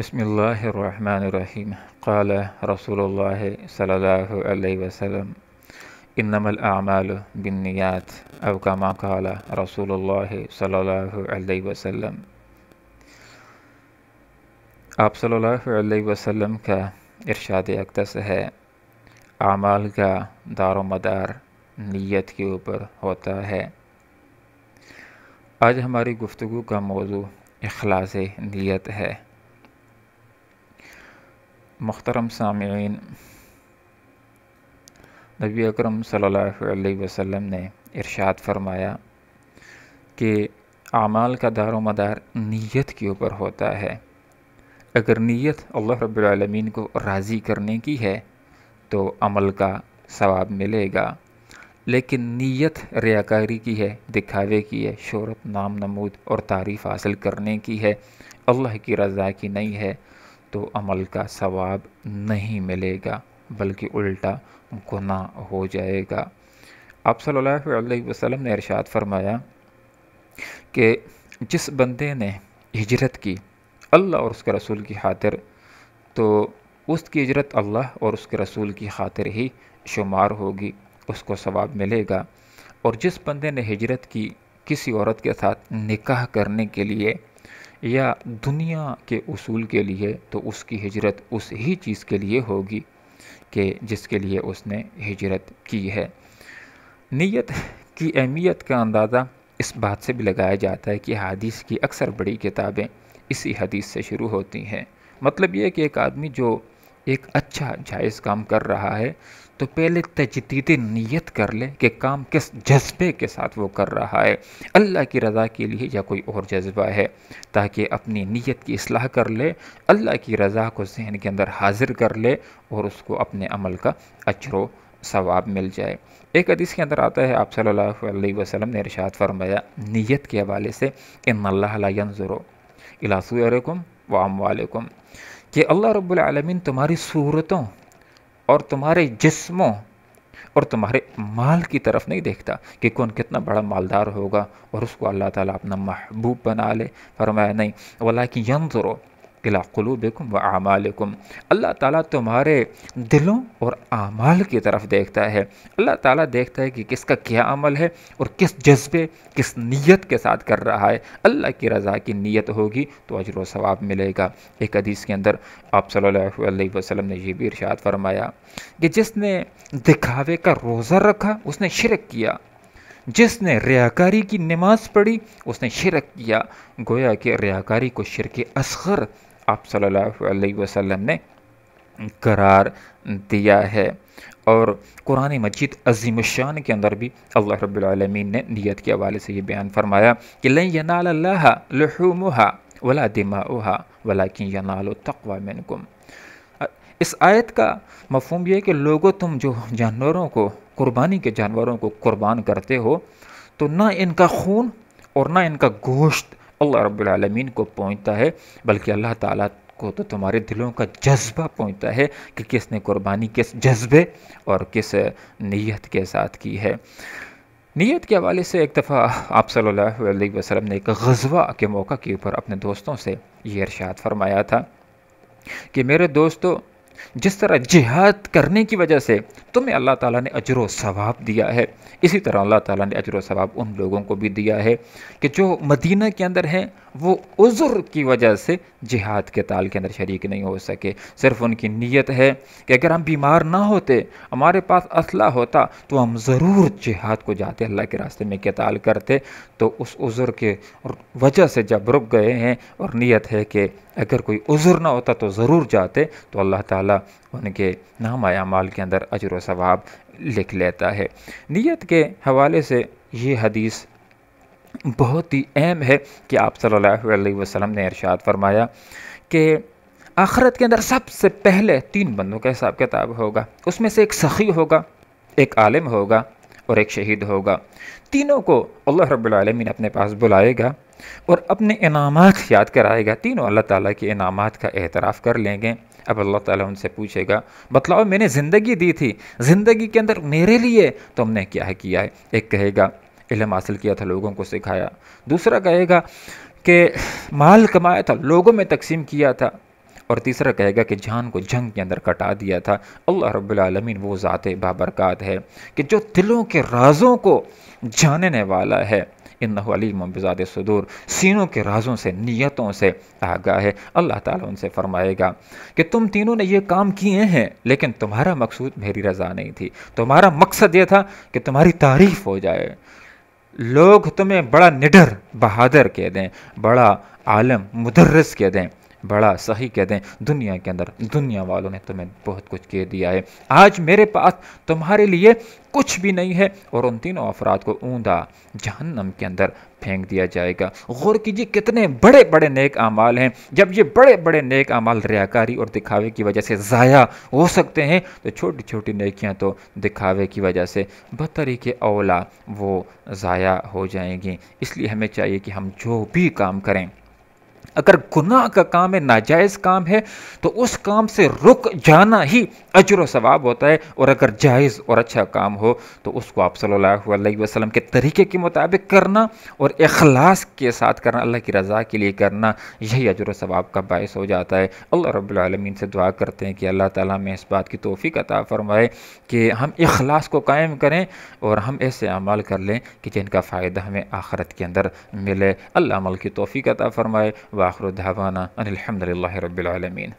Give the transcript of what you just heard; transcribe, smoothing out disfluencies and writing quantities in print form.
بسم اللہ الرحمن الرحیم قال رسول اللہ صلی اللہ علیہ وسلم انما الاعمال بالنیات او کما قال رسول اللہ صلی اللہ علیہ وسلم۔ آپ صلی اللہ علیہ وسلم کا ارشاد اقدس ہے، اعمال کا دار و مدار نیت کے اوپر ہوتا ہے۔ آج ہماری گفتگو کا موضوع اخلاص نیت ہے۔ محترم سامعین، نبی اکرم صلی اللہ علیہ وسلم نے ارشاد فرمایا کہ اعمال کا دار و مدار نیت کے اوپر ہوتا ہے۔ اگر نیت اللہ رب العالمین کو راضی کرنے کی ہے تو عمل کا ثواب ملے گا، لیکن نیت ریاکاری کی ہے، دکھاوے کی ہے، شہرت، نام نمود اور تعریف حاصل کرنے کی ہے، اللہ کی رضا کی نہیں ہے تو عمل کا ثواب نہیں ملے گا، بلکہ الٹا گناہ ہو جائے گا۔ آپ صلی اللہ علیہ وسلم نے ارشاد فرمایا کہ جس بندے نے ہجرت کی اللہ اور اس کے رسول کی خاطر، تو اس کی ہجرت اللہ اور اس کے رسول کی خاطر ہی شمار ہوگی، اس کو ثواب ملے گا۔ اور جس بندے نے ہجرت کی کسی عورت کے ساتھ نکاح کرنے کے لیے یا دنیا کے اصول کے لیے، تو اس کی ہجرت اس ہی چیز کے لیے ہوگی کہ جس کے لیے اس نے ہجرت کی ہے۔ نیت کی اہمیت کا اندازہ اس بات سے بھی لگایا جاتا ہے کہ حدیث کی اکثر بڑی کتابیں اسی حدیث سے شروع ہوتی ہیں۔ مطلب یہ ہے کہ ایک آدمی جو ایک اچھا جائز کام کر رہا ہے تو پہلے تجدید نیت کر لے کہ کام کس جذبے کے ساتھ وہ کر رہا ہے، اللہ کی رضا کے لیے یا کوئی اور جذبہ ہے، تاکہ اپنی نیت کی اصلاح کر لے، اللہ کی رضا کو ذہن کے اندر حاضر کر لے اور اس کو اپنے عمل کا اجر و ثواب مل جائے۔ ایک حدیث کے اندر آتا ہے، آپ صلی اللہ علیہ وسلم نے ارشاد فرمایا نیت کے حوالے سے، ان اللہ لا ينظر الی صورکم و اموالکم، کہ اللہ رب العالمین تمہاری صورتوں اور تمہارے جسموں اور تمہارے مال کی طرف نہیں دیکھتا کہ کون کتنا بڑا مالدار ہوگا اور اس کو اللہ تعالیٰ اپنا محبوب بنا لے۔ فرمایا نہیں، ولیکن ینظر الی قلوبکم و اعمالکم، اللہ تعالیٰ تمہارے دلوں اور اعمال کی طرف دیکھتا ہے۔ اللہ تعالیٰ دیکھتا ہے کہ کس کا کیا عمل ہے اور کس جذبے، کس نیت کے ساتھ کر رہا ہے۔ اللہ کی رضا کی نیت ہوگی تو اجر و ثواب ملے گا۔ ایک حدیث کے اندر آپ صلی اللہ علیہ وسلم نے یہ بھی ارشاد فرمایا کہ جس نے دکھاوے کا روزہ رکھا اس نے شرک کیا، جس نے ریاکاری کی نماز پڑھی اس نے شرک کیا۔ گویا کہ ریاکاری کو شرک اصغر آپ صلی اللہ علیہ وسلم نے قرار دیا ہے۔ اور قرآن مجید عظیم الشان کے اندر بھی اللہ رب العالمین نے نیت کے حوالے سے یہ بیان فرمایا کہ لن ینال اللہ لحومها ولا دماؤها ولکن ینال التقوی منکم۔ اس آیت کا مفہوم یہ ہے کہ لوگوں، تم جو جانوروں کو، قربانی کے جانوروں کو قربان کرتے ہو تو نہ ان کا خون اور نہ ان کا گوشت اللہ رب العالمین کو پہنچتا ہے، بلکہ اللہ تعالیٰ کو تو تمہارے دلوں کا جذبہ پہنچتا ہے کہ کس نے قربانی کس جذبے اور کس نیت کے ساتھ کی ہے۔ نیت کے حوالے سے ایک دفعہ آپ صلی اللہ علیہ وسلم نے ایک غزوہ کے موقع کے اوپر اپنے دوستوں سے یہ ارشاد فرمایا تھا کہ میرے دوستو، جس طرح جہاد کرنے کی وجہ سے تمہیں اللہ تعالیٰ نے اجر و ثواب دیا ہے، اسی طرح اللہ تعالیٰ نے اجر و ثواب ان لوگوں کو بھی دیا ہے کہ جو مدینہ کے اندر ہیں، وہ عذر کی وجہ سے جہاد کے تال کے اندر شریک نہیں ہو سکے۔ صرف ان کی نیت ہے کہ اگر ہم بیمار نہ ہوتے، ہمارے پاس اسلحہ ہوتا تو ہم ضرور جہاد کو جاتے، اللہ کے راستے میں قتال کرتے۔ تو اس عذر کے وجہ سے جب رک گئے ہیں اور نیت ہے کہ اگر کوئی عذر نہ ہوتا تو ضرور جاتے، تو اللہ تعالیٰ ان کے نامہ اعمال کے اندر اجر و ثواب لکھ لیتا ہے۔ نیت کے حوالے سے یہ حدیث بہت ہی اہم ہے کہ آپ صلی اللہ علیہ وسلم نے ارشاد فرمایا کہ آخرت کے اندر سب سے پہلے 3 بندوں کا حساب کتاب ہوگا، اس میں سے ایک سخی ہوگا، ایک عالم ہوگا اور ایک شہید ہوگا۔ تینوں کو اللہ رب العالمین اپنے پاس بلائے گا اور اپنے انعامات یاد کرائے گا۔ تینوں اللہ تعالیٰ کے انعامات کا اعتراف کر لیں گے۔ اب اللہ تعالیٰ ان سے پوچھے گا، بتلاؤ میں نے زندگی دی تھی، زندگی کے اندر میرے لیے تم نے کیا کیا ہے؟ ایک کہے گا علم حاصل کیا تھا، لوگوں کو سکھایا۔ دوسرا کہے گا کہ مال کمایا تھا، لوگوں میں تقسیم کیا تھا۔ اور تیسرا کہے گا کہ جان کو جنگ کے اندر کٹا دیا تھا۔ اللہ رب العالمین وہ ذات بابرکات ہے کہ جو دلوں کے رازوں کو جاننے والا ہے۔ انہ علیم بذات الصدور، سینوں کے رازوں سے، نیتوں سے آگاہ ہے۔ اللہ تعالیٰ ان سے فرمائے گا کہ تم تینوں نے یہ کام کیے ہیں، لیکن تمہارا مقصود میری رضا نہیں تھی، تمہارا مقصد یہ تھا کہ تمہاری تعریف ہو جائے، لوگ تمہیں بڑا نڈر بہادر کہہ دیں، بڑا عالم مدرس کہہ دیں، بڑا صحیح کہہ دیں۔ دنیا کے اندر دنیا والوں نے تمہیں بہت کچھ کہہ دیا ہے، آج میرے پاس تمہارے لیے کچھ بھی نہیں ہے، اور ان تینوں افراد کو اوندا جہنم کے اندر پھینک دیا جائے گا۔ غور کیجیے کتنے بڑے بڑے نیک اعمال ہیں، جب یہ بڑے بڑے نیک اعمال ریاکاری اور دکھاوے کی وجہ سے ضائع ہو سکتے ہیں، تو چھوٹی چھوٹی نیکیاں تو دکھاوے کی وجہ سے بطریق اولا وہ ضائع ہو جائیں گی۔ اس لیے ہمیں چاہیے کہ ہم جو بھی کام کریں، اگر گناہ کا کام ہے، ناجائز کام ہے، تو اس کام سے رک جانا ہی اجر و ثواب ہوتا ہے، اور اگر جائز اور اچھا کام ہو تو اس کو آپ صلی اللہ علیہ وسلم کے طریقے کے مطابق کرنا اور اخلاص کے ساتھ کرنا، اللہ کی رضا کے لیے کرنا، یہی اجر و ثواب کا باعث ہو جاتا ہے۔ اللہ رب العالمین سے دعا کرتے ہیں کہ اللہ تعالیٰ میں اس بات کی توفیق عطا فرمائے کہ ہم اخلاص کو قائم کریں اور ہم ایسے اعمال کر لیں کہ جن کا فائدہ ہمیں آخرت کے اندر ملے۔ اللہ عمل کی توفیق عطا فرمائے۔ وآخر دعوانا ان الحمد للہ رب العالمین۔